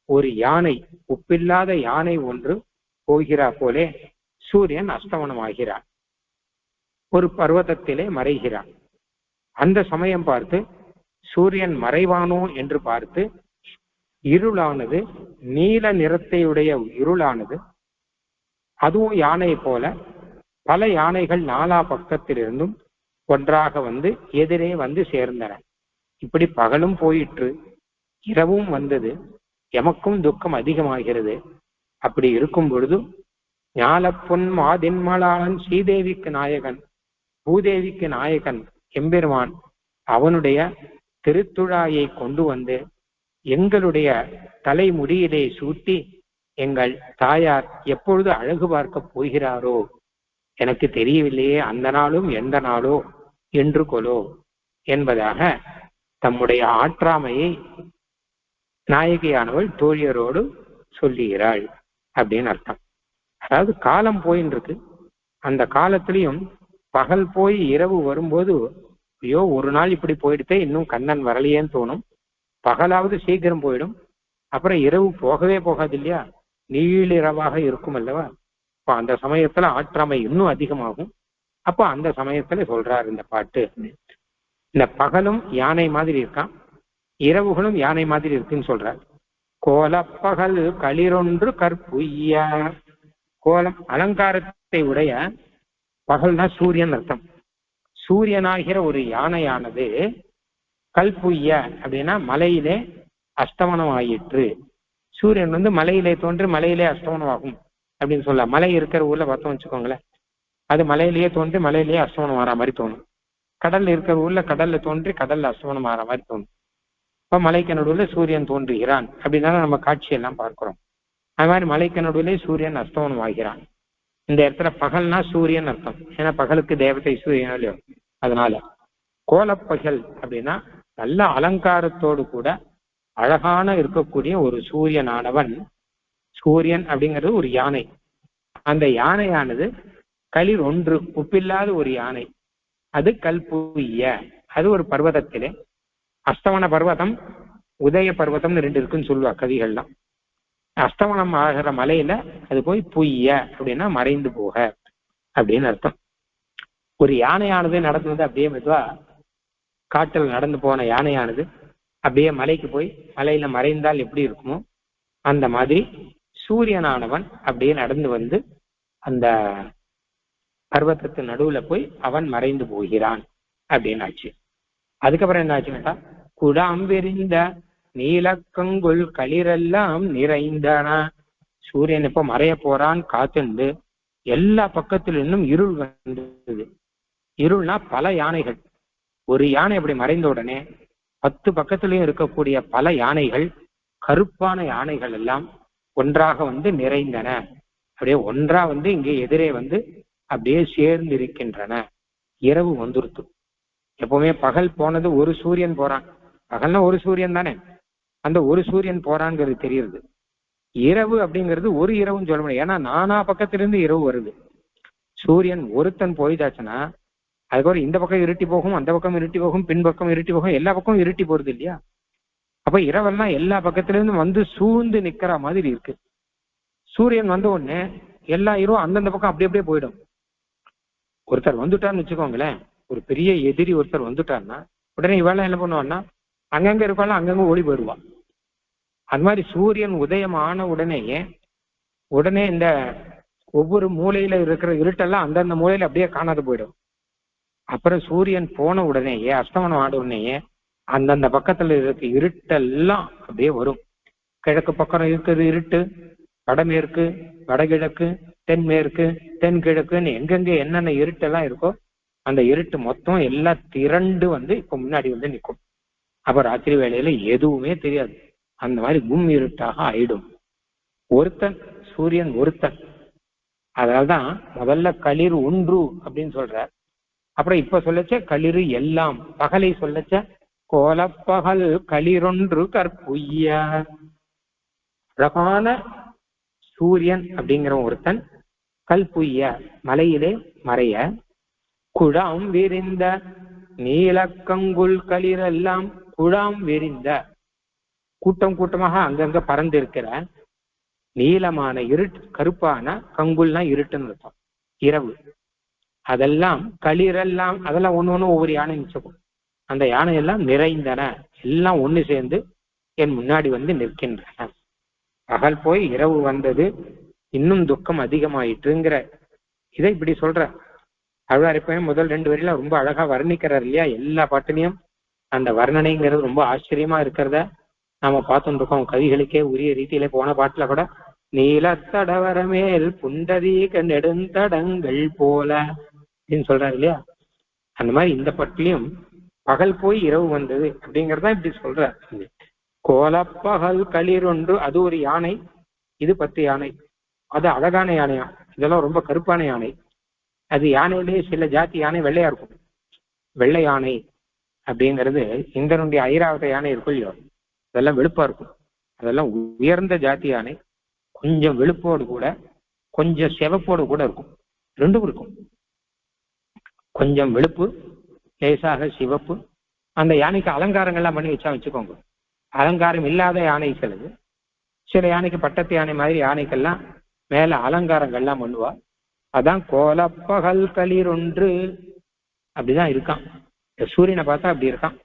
ஒரு யானை, உப்பில்லாத யானை ஒன்று போகிறா போலே சூரியன் அஸ்தமனம் ஆகிறான், ஒரு பர்வதத்திலே மறைகிறான். அந்த சமயம் பார்த்து சூரியன் மறைவானோ என்று பார்த்து இருளானது, நீல நிறத்தையுடைய இருளானது, அதுவும் யானை போல பல யானைகள் நாலா பக்கத்திலிருந்தும் ஒன்றாக எதிரே சேர்ந்தன. இப்படி பகலும் போயிற்று, இரவும் வந்தது, எமக்கும் துக்கம் அதிகமாகிறது. அப்படி இருக்கும் பொழுது ஞாலப்பொன் மாதின்மலாளன் ஸ்ரீதேவிக்கு நாயகன், பூதேவிக்கு நாயகன் எம்பெருமான் அவனுடைய திருத்துழாயை கொண்டு எங்களுடைய தலைமுடியிலே சூட்டி எங்கள் தாயார் எப்பொழுது அழகு பார்க்க போகிறாரோ எனக்கு தெரியவில்லையே, அந்த நாளும் எந்த நாளோ என்று கொலோ என்பதாக தம்முடைய ஆற்றாமையை நாயகியானவள் தோழியரோடு சொல்லுகிறாள் அப்படின்னு அர்த்தம். அதாவது காலம் போயின்னு இருக்கு. அந்த காலத்திலையும் பகல் போய் இரவு வரும்போது ஐயோ ஒரு நாள் இப்படி போயிடுத்தே, இன்னும் கண்ணன் வரலையேன்னு தோணும். பகலாவது சீக்கிரம் போயிடும், அப்புறம் இரவு போகவே போகாது இல்லையா, நீளிரவாக இருக்கும் அல்லவா. இப்போ அந்த சமயத்துல ஆற்றாமை இன்னும் அதிகமாகும். அப்போ அந்த சமயத்துல சொல்றார் இந்த பாட்டு. இந்த பகலும் யானை மாதிரி இருக்கான், இரவுகளும் யானை மாதிரி இருக்குன்னு சொல்றார். கோலப்பகல் களிரொன்று கற்புய்ய, கோலம் அலங்காரத்தை உடைய பகல்னா சூரியன் அர்த்தம். சூரியனாகிற ஒரு யானையானது கல்புய்ய அப்படின்னா மலையிலே அஸ்தமனம் ஆயிற்று. சூரியன் வந்து மலையிலே தோன்றி மலையிலே அஸ்தமனம் ஆகும் அப்படின்னு சொல்லலாம். மலை இருக்கிற ஊர்ல பார்த்தோம் வச்சுக்கோங்களேன், அது மலையிலேயே தோன்றி மலையிலேயே அஸ்தமனம் ஆற மாதிரி தோணும். கடல்ல இருக்கிற ஊர்ல கடல்ல தோன்றி கடல்ல அஸ்தமனம் ஆற மாதிரி தோணும். இப்ப மலைக்கு நடுவில் சூரியன் தோன்றுகிறான் அப்படின்னா நம்ம காட்சியெல்லாம் பார்க்கிறோம். அது மாதிரி மலைக்கு நடுவிலே சூரியன் அஸ்தமனம் ஆகிறான். இந்த இடத்துல பகல்னா சூரியன் அர்த்தம். ஏன்னா பகலுக்கு தேவதை சூரியன் இல்லையோ, அதனால கோலப்பகல் அப்படின்னா நல்ல அலங்காரத்தோடு கூட அழகான இருக்கக்கூடிய ஒரு சூரியனானவன். சூரியன் அப்படிங்கிறது ஒரு யானை. அந்த யானையானது களிர் ஒன்று, உப்பில்லாத ஒரு யானை. அது கல்புய்ய, அது ஒரு பர்வதத்திலே, அஸ்தமன பர்வதம் உதய பர்வதம்னு ரெண்டு இருக்குன்னு சொல்லுவா கவிகள்லாம். அஸ்தமனம் ஆகிற மலையில அது போய் புய்ய அப்படின்னா மறைந்து போக அப்படின்னு அர்த்தம். ஒரு யானையானது நடந்தது அப்படியே மெதுவா காட்டில் நடந்து போன யானையானது அப்படியே மலைக்கு போய் மலையில மறைந்தால் எப்படி இருக்குமோ அந்த மாதிரி சூரியனானவன் அப்படியே நடந்து வந்து அந்த பர்வதத்து நடுவுல போய் அவன் மறைந்து போகிறான் அப்படின்னு ஆச்சு. அதுக்கப்புறம் என்ன ஆச்சுன்னா, குடாம் விரிந்த நீலக்கங்குள் களிரெல்லாம் நிறைந்தன. சூரியன் இப்ப மறைய போறான் காத்துண்டு எல்லா பக்கத்துல இன்னும் இருள் வந்தது. இருள்னா பல யானைகள். ஒரு யானை அப்படி மறைந்த உடனே 10 பக்கத்திலையும் இருக்கக்கூடிய பல யானைகள், கருப்பான யானைகள் எல்லாம் ஒன்றாக வந்து நிறைந்தன. அப்படியே ஒன்றா வந்து இங்கே எதிரே வந்து அப்படியே சேர்ந்து இருக்கின்றன. இரவு வந்துருத்து. எப்பவுமே பகல் போனது ஒரு சூரியன் போறான். பகல்னா ஒரு சூரியன் தானே, அந்த ஒரு சூரியன் போறாங்கிறது தெரியுது. இரவு அப்படிங்கிறது ஒரு இரவுன்னு சொல்ல முடியாது. ஏன்னா நானா பக்கத்திலிருந்து இரவு வருது. சூரியன் ஒருத்தன் போயிதாச்சுன்னா அதுக்கப்புறம் இந்த பக்கம் இருட்டி போகும், அந்த பக்கம் இருட்டி போகும், பின்பக்கம் இருட்டி போகும், எல்லா பக்கமும் இருட்டி போறது இல்லையா? அப்ப இரவெல்லாம் எல்லா பக்கத்திலிருந்து வந்து சூழ்ந்து நிக்கிற மாதிரி இருக்கு. சூரியன் வந்த உடனே எல்லா இரவும் அந்தந்த பக்கம் அப்படி அப்படியே போயிடும். ஒருத்தர் வந்துட்டான்னு வச்சுக்கோங்களேன், ஒரு பெரிய எதிரி ஒருத்தர் வந்துட்டான்னா உடனே இவெல்லாம் என்ன பண்ணுவான்னா அங்கங்க இருப்பாலும் அங்கங்க ஓடி போயிடுவான். அது மாதிரி சூரியன் உதயம் ஆன உடனே இந்த ஒவ்வொரு மூலையில இருக்கிற இருட்டெல்லாம் அந்தந்த மூலையில அப்படியே காணாது போயிடும். அப்புறம் சூரியன் போன உடனேயே அஸ்தமனம் ஆன உடனேயே அந்தந்த பக்கத்துல இருக்க இருட்டெல்லாம் அப்படியே வரும். கிழக்கு பக்கம் இருக்கிறது இருட்டு, வடமேற்கு, வடகிழக்கு, தென்மேற்கு, தென்கிழக்குன்னு எங்கெங்க என்னென்ன இருட்டெல்லாம் இருக்கோ அந்த இருட்டு மொத்தம் எல்லாம் திரண்டு வந்து இப்ப முன்னாடி வந்து நிற்கும். அப்ப ராத்திரி வேளையில எதுவுமே தெரியாது. அந்த மாதிரி கும் இருட்டாக ஆயிடும். ஒருத்தன் சூரியன் ஒருத்தன். அதனால்தான் முதல்ல களிர் ஒன்று அப்படின்னு சொல்ற. அப்புறம் இப்ப சொல்லச்ச களிறு எல்லாம். பகலை சொல்லச்ச கோலப்பகல் களிரொன்று கற்புய்ய. அழகான சூரியன் அப்படிங்கிற ஒருத்தன் கல்புய்ய மலையிலே மறைய, குழாம் விரிந்த நீலக்கங்குள் களிரெல்லாம். குழாம் விரிந்த கூட்டம் கூட்டமாக அங்கங்க பறந்திருக்கிற நீளமான இருட்டு, கருப்பான கங்குள்னா இருட்டுன்னு அர்த்தம், இரவு. அதெல்லாம் களிரெல்லாம், அதெல்லாம் ஒண்ணு ஒண்ணு ஒவ்வொரு யானை நிச்சயம். அந்த யானை எல்லாம் நிறைந்தன, எல்லாம் ஒண்ணு சேர்ந்து என் முன்னாடி வந்து நிற்கின்றன. பகல் போய் இரவு வந்தது, இன்னும் துக்கம் அதிகமாயிட்டுங்கிற இதை இப்படி சொல்ற. அழ்வாரிப்பையும் முதல் 2 வரியில ரொம்ப அழகா வர்ணிக்கிறார் இல்லையா? எல்லா பாட்டிலையும் அந்த வர்ணனைங்கிறது ரொம்ப ஆச்சரியமா இருக்கிறத நாம பார்த்துட்டு இருக்கோம். கவிகளுக்கே உரிய ரீதியில போன பாட்டுல கூட நீலத்தடவரமேல் புண்டரீக நெடுந்தடங்கள் போல அப்படின்னு சொல்றாரு இல்லையா? அந்த மாதிரி இந்த பாட்டிலையும் பகல் போய் இரவு வந்தது அப்படிங்கறதா இப்படி சொல்ற. கோலப்பகல் களிரொன்று, அது ஒரு யானை, இது 10 யானை. அது அழகான யானையா, இதெல்லாம் ரொம்ப கருப்பான யானை. அது யானையிலேயே சில ஜாதி யானை வெள்ளையா இருக்கும். வெள்ளை யானை அப்படிங்கிறது இந்திரனுடைய ஐராவத யானை இருக்கும் இல்லையோ, அதெல்லாம் வெளுப்பா இருக்கும். அதெல்லாம் உயர்ந்த ஜாதி யானை. கொஞ்சம் வெளுப்போடு கூட கொஞ்சம் சிவப்போடு கூட இருக்கும், ரெண்டும் இருக்கும். கொஞ்சம் வெளுப்பு, லேசாக சிவப்பு. அந்த யானைக்கு அலங்காரங்கள்லாம் பண்ணி வச்சா வச்சுக்கோங்க. அலங்காரம் இல்லாத யானை சில யானைக்கு பட்டத்து யானை மாதிரி யானைக்கெல்லாம் மேல அலங்காரங்கள்லாம் பண்ணுவா. அதான் கோலப்பகல் களிரொன்று அப்படிதான் இருக்கான். சூரியனை பார்த்தா அப்படி இருக்கான்.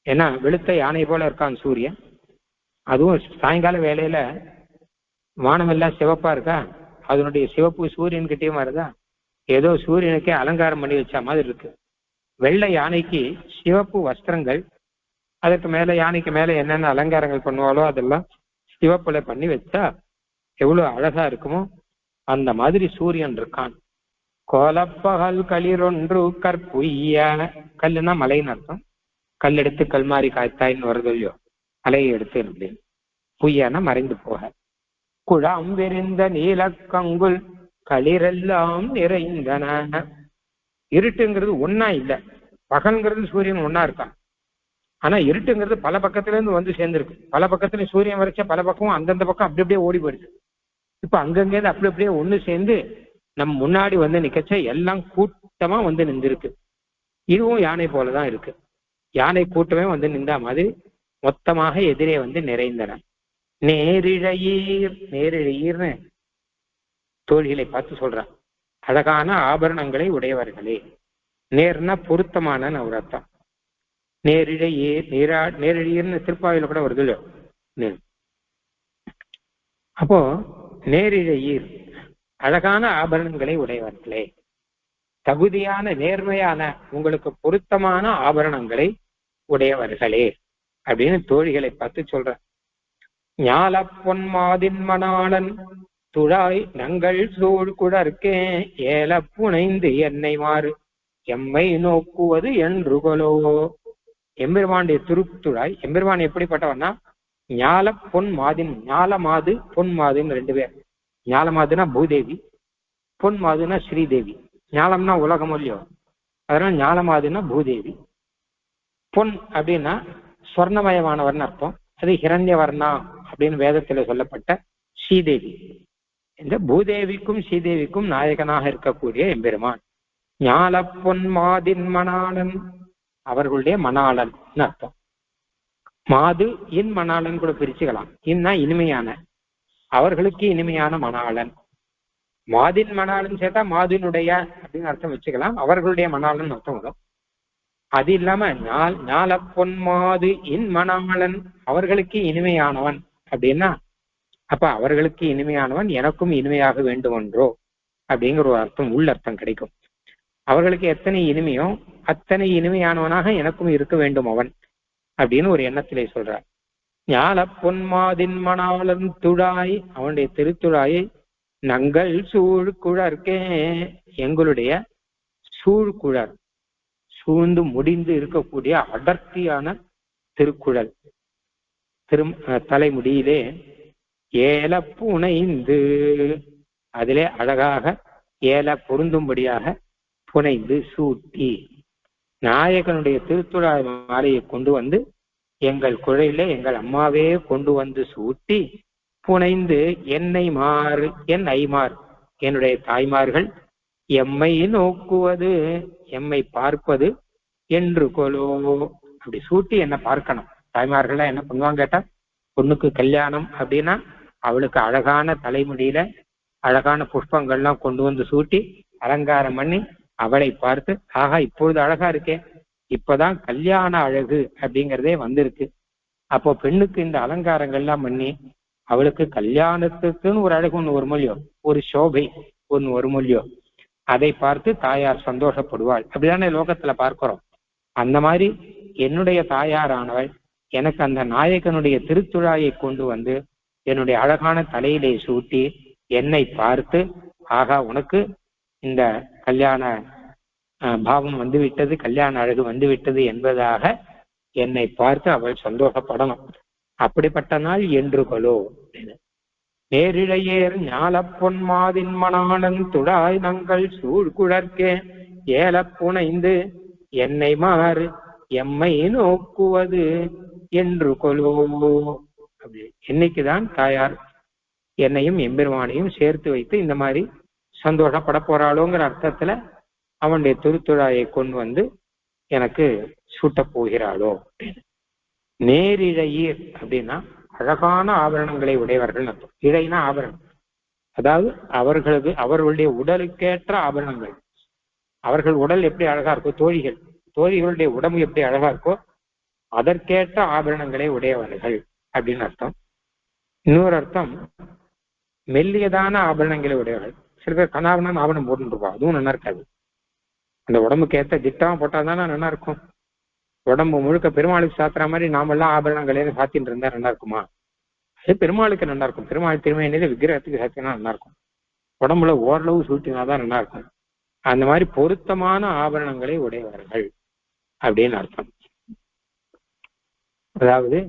ஏன்னா வெளுத்த யானை போல இருக்கான் சூரியன். அதுவும் சாயங்கால வேளையில வானமெல்லாம் சிவப்பா இருக்கா, அதனுடைய சிவப்பு சூரியன் கிட்டே வருதா, ஏதோ சூரியனுக்கே அலங்காரம் பண்ணி வச்ச மாதிரி இருக்கு. வெள்ளை யானைக்கு சிவப்பு வஸ்திரங்கள், அதற்கு மேல யானைக்கு மேல என்னென்ன அலங்காரங்கள் பண்ணுவாலோ அதெல்லாம் சிவப்புல பண்ணி வச்சா எவ்வளவு அழகா இருக்குமோ அந்த மாதிரி சூரியன் இருக்கான். கோலப்பகல் களிரொன்று கற்புய்ய, கல்லுன்னா மலைன்னு அர்த்தம். கல் எடுத்து கல்மாரி காய்த்தாயின்னு வருது இல்லையோ, மலையை எடுத்து இருக்கு. புய்யான மறைந்து போக. குழாம் விரிந்த நீலக்கங்குல் களிரெல்லாம் நிறைந்தன. இருட்டுங்கிறது ஒன்னா இல்ல, பகல்ங்கிறது சூரியன் ஒன்னா இருக்கான். ஆனா இருட்டுங்கிறது பல பக்கத்துல இருந்து வந்து சேர்ந்திருக்கு. பல பக்கத்துல சூரியன் வரைச்ச பல பக்கமும் அந்தந்த பக்கம் அப்படி அப்படியே ஓடி போயிடுது. இப்ப அங்கங்கேருந்து அப்படி அப்படியே ஒண்ணு சேர்ந்து நம்ம முன்னாடி வந்து நிக்கச்ச எல்லாம் கூட்டமா வந்து நின்றுருக்கு. இதுவும் யானை போலதான் இருக்கு. யானை கூட்டமே வந்து நின்ற மாதிரி மொத்தமாக எதிரே வந்து நிறைந்தன. நேரிழையீர், நேரிழையீர்னு தோழிகளை பார்த்து சொல்றான். அழகான ஆபரணங்களை உடையவர்களே. நேர்னா பொருத்தமான ஒரு அர்த்தம். நேரிழையீர், நேரிழையீர்னு திருப்பாவையில கூட வருது இல்லையோ. அப்போ நேரிழையீர், அழகான ஆபரணங்களை உடையவர்களே, தகுதியான நேர்மையான உங்களுக்கு பொருத்தமான ஆபரணங்களை உடையவர்களே அப்படின்னு தோழிகளை பார்த்து சொல்ற. ஞால பொன்மாதின் மணாளன் துழாய் நங்கள் சூழ் குடற்கே ஏல புனைந்து என்னை மாறு எம்மை நோக்குவது என்று கொலோ. எம்பெருமானுடைய திருத்துழாய், எம்பெருமான் எப்படிப்பட்டவன்னா ஞால பொன் மாதின், ஞால மாது பொன் மாதுன்னு ரெண்டு பேர். ஞால மாதுனா பூதேவி, பொன் மாதுனா ஸ்ரீதேவி. ஞாலம்னா உலகம் இல்லையோ, அதனால ஞால மாதுனா பூதேவி. பொன் அப்படின்னா ஸ்வர்ணமயமானவர்னு அர்த்தம். அது ஹிரண்யவர்ணா அப்படின்னு வேதத்துல சொல்லப்பட்ட ஸ்ரீதேவி. இந்த பூதேவிக்கும் ஸ்ரீதேவிக்கும் நாயகனாக இருக்கக்கூடிய எம்பெருமான் ஞால பொன் மாதின் மணாளன், அவர்களுடைய மணாளன் அர்த்தம். மாது இன் மணாளன் கூட பிரிச்சுக்கலாம். இன்னா இனிமையான, அவர்களுக்கு இனிமையான மணாளன். மாதின் மணாளன் சேர்த்தா மாதினுடைய அப்படின்னு அர்த்தம் வச்சுக்கலாம். அவர்களுடைய மணாளன் அர்த்தம் வரும். அது இல்லாம ஞால பொன் மாது இன் மணாளன், அவர்களுக்கு இனிமையானவன் அப்படின்னா அப்ப அவர்களுக்கு இனிமையானவன் எனக்கும் இனிமையாக வேண்டும் என்றோ அப்படிங்கிற ஒரு அர்த்தம், உள்ளர்த்தம் கிடைக்கும். அவர்களுக்கு எத்தனை இனிமையோ அத்தனை இனிமையானவனாக எனக்கும் இருக்க வேண்டும் அவன் அப்படின்னு ஒரு எண்ணத்திலே சொல்றார். ஞால பொன்மாதின் மணாளன் துழாய், அவனுடைய திருத்துழாயை நங்கள் சூழ்குழற்கே, எங்களுடைய சூழ்குழல், சூழ்ந்து முடிந்து இருக்கக்கூடிய அடர்த்தியான திருக்குழல், தலைமுடியிலே ஏல புனைந்து, அதிலே அழகாக ஏல பொருந்தும்படியாக புனைந்து சூட்டி, நாயகனுடைய திருத்துழாய் மாலையை கொண்டு வந்து எங்கள் குழையில எங்கள் அம்மாவே கொண்டு வந்து சூட்டி புனைந்து என்னை மாறு, என் ஐமார் என்னுடைய தாய்மார்கள் எம்மை நோக்குவது, எம்மை பார்ப்பது என்று கொலோ. அப்படி சூட்டி என்ன பார்க்கணும். தாய்மார்கள்லாம் என்ன பண்ணுவாங்க கேட்டா, பொண்ணுக்கு கல்யாணம் அப்படின்னா அவளுக்கு அழகான தலைமுடியில அழகான புஷ்பங்கள்லாம் கொண்டு வந்து சூட்டி அலங்காரம் பண்ணி அவளை பார்த்து, ஆகா இப்பொழுது அழகா இருக்கே, இப்பதான் கல்யாண அழகு அப்படிங்கிறதே வந்திருக்கு. அப்போ பெண்ணுக்கு இந்த அலங்காரங்கள்லாம் பண்ணி அவளுக்கு கல்யாணத்துக்குன்னு ஒரு அழகு ஒன்று ஒரு மொழியோ, ஒரு சோபை ஒன்று ஒரு மொழியோ, அதை பார்த்து தாயார் சந்தோஷப்படுவாள். அப்படிதானே லோகத்துல பார்க்கிறோம். அந்த மாதிரி என்னுடைய தாயாரானவள் எனக்கு அந்த நாயகனுடைய திருத்துழாயை கொண்டு வந்து என்னுடைய அழகான தலையிலே சூட்டி என்னை பார்த்து, ஆகா உனக்கு இந்த கல்யாண பாவம் வந்துவிட்டது, கல்யாண அழகு வந்துவிட்டது என்பதாக என்னை பார்த்து அவள் சந்தோஷப்படணும். அப்படிப்பட்ட நாள் என்று கொலோ. நேரிழையேர் ஞால பொன்மாதின் மணாளன் துழாய் நங்கள் சூழ்குழற்கே ஏல புனைந்து என்னை மாறு எம்மை நோக்குவது என்று கொலோ. அப்படி என்னைக்குதான் தாயார் என்னையும் எம்பெருமானையும் சேர்த்து வைத்து இந்த மாதிரி சந்தோஷப்பட போறாளோங்கிற அர்த்தத்துல அவனுடைய திருத்துழாயை கொண்டு வந்து எனக்கு சூட்ட போகிறாளோ. நேரிழையீர் அப்படின்னா அழகான ஆபரணங்களை உடையவர்கள் அர்த்தம். இழைனா ஆபரணம், அதாவது அவர்களுக்கு அவர்களுடைய உடலுக்கேற்ற ஆபரணங்கள். அவர்கள் உடல் எப்படி அழகா இருக்கோ, தோழிகளுடைய உடம்பு எப்படி அழகா இருக்கோ அதற்கேற்ற ஆபரணங்களை உடையவர்கள் அப்படின்னு அர்த்தம். இன்னொரு அர்த்தம், மெல்லியதான ஆபரணங்களை உடையவர்கள். சில பேர் கனாவனான ஆபரணம் போட்டுருப்பா, அதுவும் நல்லா இருக்காது. அந்த உடம்புக்கு ஏற்ற திட்டமா போட்டாதானே நல்லா இருக்கும். உடம்பு முழுக்க பெருமாளுக்கு சாத்துற மாதிரி நாமெல்லாம் ஆபரணங்களே சாத்தின்னு இருந்தா நல்லா இருக்குமா? அது பெருமாளுக்கு நல்லா இருக்கும். பெருமாள் திருமையினே விக்கிரகத்துக்கு சாத்தினா நல்லா இருக்கும். உடம்புல ஓரளவு சூட்டினாதான் நல்லா இருக்கும். அந்த மாதிரி பொருத்தமான ஆபரணங்களை உடையவர்கள் அப்படின்னு அர்த்தம். அதாவது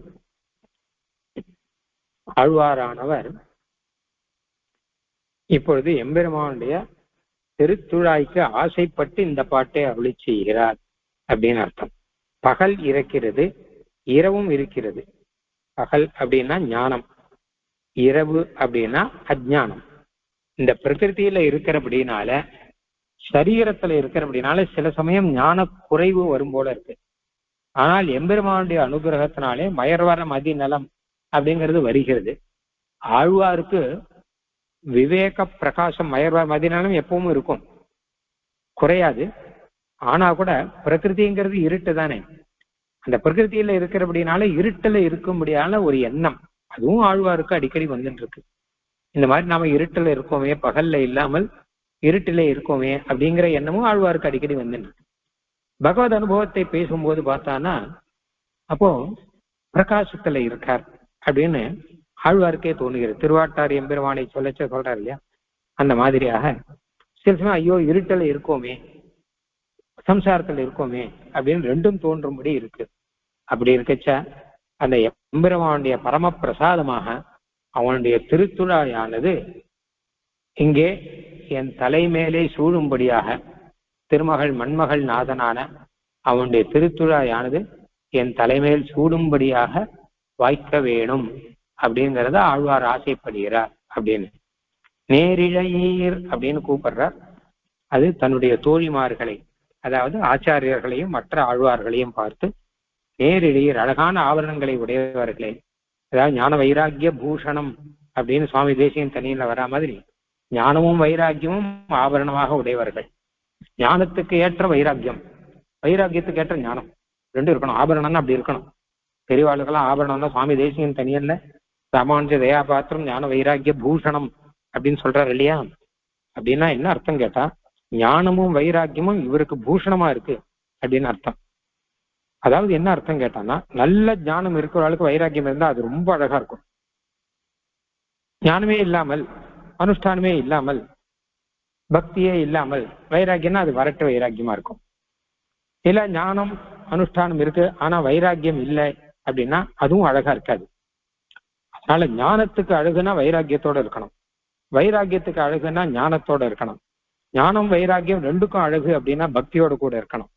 ஆழ்வாரானவர் இப்பொழுது எம்பெருமானுடைய திருத்துழாய்க்கு ஆசைப்பட்டு இந்த பாட்டை அருளி செய்கிறார் அப்படின்னு அர்த்தம். பகல் இருக்கிறது, இரவும் இருக்கிறது. பகல் அப்படின்னா ஞானம், இரவு அப்படின்னா அஜ்ஞானம். இந்த பிரகிருதியில இருக்கிறபடினால, சரீரத்துல இருக்கிறபடினால சில சமயம் ஞான குறைவு வரும் போல இருக்கு. ஆனால் எம்பெருமானுடைய அனுகிரகத்தினாலே மயர்வர மதி நலம் அப்படிங்கிறது வருகிறது. ஆழ்வாருக்கு விவேக பிரகாசம் மயர்வர மதி நலம் எப்பவும் இருக்கும், குறையாது. ஆனா கூட பிரகிருதிங்கிறது இருட்டு தானே. அந்த பிரகிருதியில இருக்கிறபடினால இருட்டுல இருக்கும்படியான ஒரு எண்ணம் அதுவும் ஆழ்வாருக்கு அடிக்கடி வந்துட்டு இருக்கு. இந்த மாதிரி நாம இருட்டுல இருக்கோமே, பகல்ல இல்லாமல் இருட்டிலே இருக்கோமே அப்படிங்கிற எண்ணமும் ஆழ்வாருக்கு அடிக்கடி வந்துட்டு இருக்கு. பகவத் அனுபவத்தை பேசும்போது பார்த்தானா அப்போ பிரகாசத்துல இருக்கார் அப்படின்னு ஆழ்வாருக்கே தோணுகிறது. திருவாட்டார் எம்பெருமானை சொல்றாரு இல்லையா, அந்த மாதிரியாக சில சமயம் ஐயோ இருட்டல இருக்கோமே, சம்சாரத்துல இருக்கோமே அப்படின்னு ரெண்டும் தோன்றும்படி இருக்கு. அப்படி இருக்கச்ச அந்த எம்பெருமானுடைய பரம பிரசாதமாக அவனுடைய திருத்துழாயானது இங்கே என் தலைமேலே சூழும்படியாக, திருமகள் மண்மகள் நாதனான அவனுடைய திருத்துழாயானது என் தலைமேல் சூடும்படியாக வாய்க்க வேணும் அப்படிங்கிறத ஆழ்வார் ஆசைப்படுகிறார் அப்படின்னு. நேரிழையீர் அப்படின்னு கூப்பிடுறார். அது தன்னுடைய தோழிமார்களை, அதாவது ஆச்சாரியர்களையும் மற்ற ஆழ்வார்களையும் பார்த்து நேரிழையீர், அழகான ஆபரணங்களை உடையவர்களே, அதாவது ஞான வைராக்கிய பூஷணம் அப்படின்னு சுவாமி தேசிகன் தனியில வரா மாதிரி ஞானமும் வைராக்கியமும் ஆபரணமாக உடையவர்கள். ஞானத்துக்கு ஏற்ற வைராக்கியம், வைராக்கியத்துக்கு ஏற்ற ஞானம் ரெண்டும் இருக்கணும். ஆபரணம்னா அப்படி இருக்கணும். பெரியவாளுக்கெல்லாம் ஆபரணம் தான். சுவாமி தேசிகன் தனியல்ல ராமானுஜ தயாபாத்திரம் ஞான வைராக்கிய பூஷணம் அப்படின்னு சொல்றாரு இல்லையா. அப்படின்னா என்ன அர்த்தம் கேட்டா, ஞானமும் வைராக்கியமும் இவருக்கு பூஷணமா இருக்கு அப்படின்னு அர்த்தம். அதாவது என்ன அர்த்தம் கேட்டான்னா, நல்ல ஞானம் இருக்கிறவர்களுக்கு வைராக்கியம் இருந்தா அது ரொம்ப அழகா இருக்கும். ஞானமே இல்லாமல், அனுஷ்டானமே இல்லாமல், பக்தியே இல்லாமல் வைராக்கியம்னா அது வரட்டு வைராக்கியமா இருக்கும். இல்ல ஞானம் அனுஷ்டானம் இருக்கு ஆனா வைராக்கியம் இல்லை அப்படின்னா அதுவும் அழகா இருக்காது. அதனால ஞானத்துக்கு அழகுனா வைராக்கியத்தோட இருக்கணும், வைராக்கியத்துக்கு அழகுனா ஞானத்தோட இருக்கணும், ஞானம் வைராக்கியம் ரெண்டுக்கும் அழகு அப்படின்னா பக்தியோட கூட இருக்கணும்.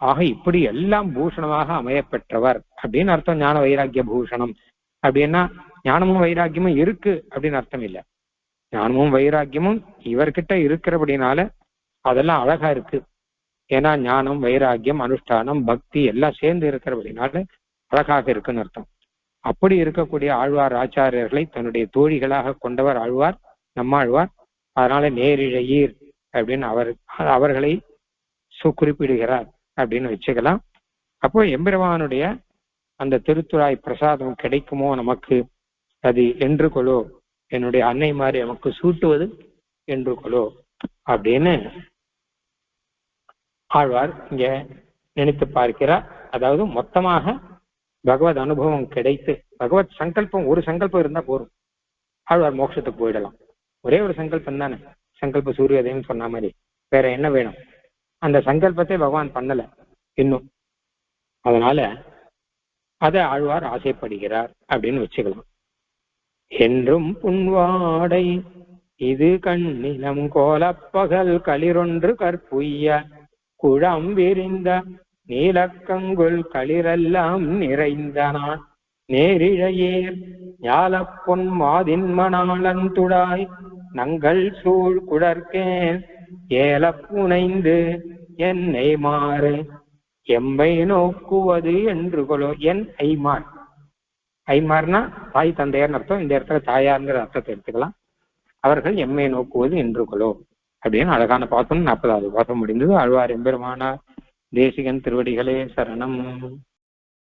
ஆக இப்படி எல்லாம் பூஷணமாக அமையப்பெற்றவர் அப்படின்னு அர்த்தம். ஞான வைராக்கிய பூஷணம் அப்படின்னா ஞானமும் வைராக்கியமும் இருக்கு அப்படின்னு அர்த்தம் இல்லை. ஞானமும் வைராக்கியமும் இவர்கிட்ட இருக்கிறபடினால அதெல்லாம் அழகா இருக்கு. ஏன்னா ஞானம் வைராக்கியம் அனுஷ்டானம் பக்தி எல்லாம் சேர்ந்து இருக்கிறபடினால அழகாக இருக்குன்னு அர்த்தம். அப்படி இருக்கக்கூடிய ஆழ்வார் ஆச்சாரியர்களை தன்னுடைய தோழிகளாக கொண்டவர் ஆழ்வார், நம்மாழ்வார். அதனால நேரிழையீர் அப்படின்னு அவர்களை குறிப்பிடுகிறார் அப்படின்னு வச்சுக்கலாம். அப்போ எம்பெருமானுடைய அந்த திருத்துழாய் பிரசாதம் கிடைக்குமோ நமக்கு, அது என்று கொலோ, என்னுடைய அன்னை மாதிரி நமக்கு சூட்டுவது என்று கொலோ அப்படின்னு ஆழ்வார் இங்க நினைத்து பார்க்கிறார். அதாவது மொத்தமாக பகவத் அனுபவம் கிடைத்து, பகவத் சங்கல்பம், ஒரு சங்கல்பம் இருந்தா போதும், ஆழ்வார் மோட்சத்துக்கு போயிடலாம். ஒரே ஒரு சங்கல்பம் தானே, சங்கல்ப சூரியோதயம் சொன்ன மாதிரி, வேற என்ன வேணும்? அந்த சங்கல்பத்தை பகவான் பண்ணல இன்னும். அதனால அதை ஆழ்வார் ஆசைப்படுகிறார் அப்படின்னு வச்சுக்கலாம். என்றும் புன்வாடை இது கண்ணிலம் கோலப்பகல் களிரொன்று கற்புய்ய குழம் விரிந்த நீலக்கங்குள் களிரெல்லாம் நிறைந்தனான் நேரிழையேர் ஞாலப்பொன் மாதின் மணாளந்துடாய் நங்கள் சூழ் குடற்கேன் ஏல புனைந்து என்னை மாறு எம்மை நோக்குவது என்று கொலோ. என் ஐமார், ஐமார்னா தாய் தந்தையர்னு அர்த்தம். இந்த இடத்துல தாயார்ங்கிற அர்த்தத்தை எடுத்துக்கலாம். அவர்கள் எம்மை நோக்குவது என்று கொலோ அப்படின்னு அழகான பாசம் 40வது பாசம் முடிந்தது. ஆழ்வார் எம்பெருமானார் தேசிகன் திருவடிகளே சரணம்.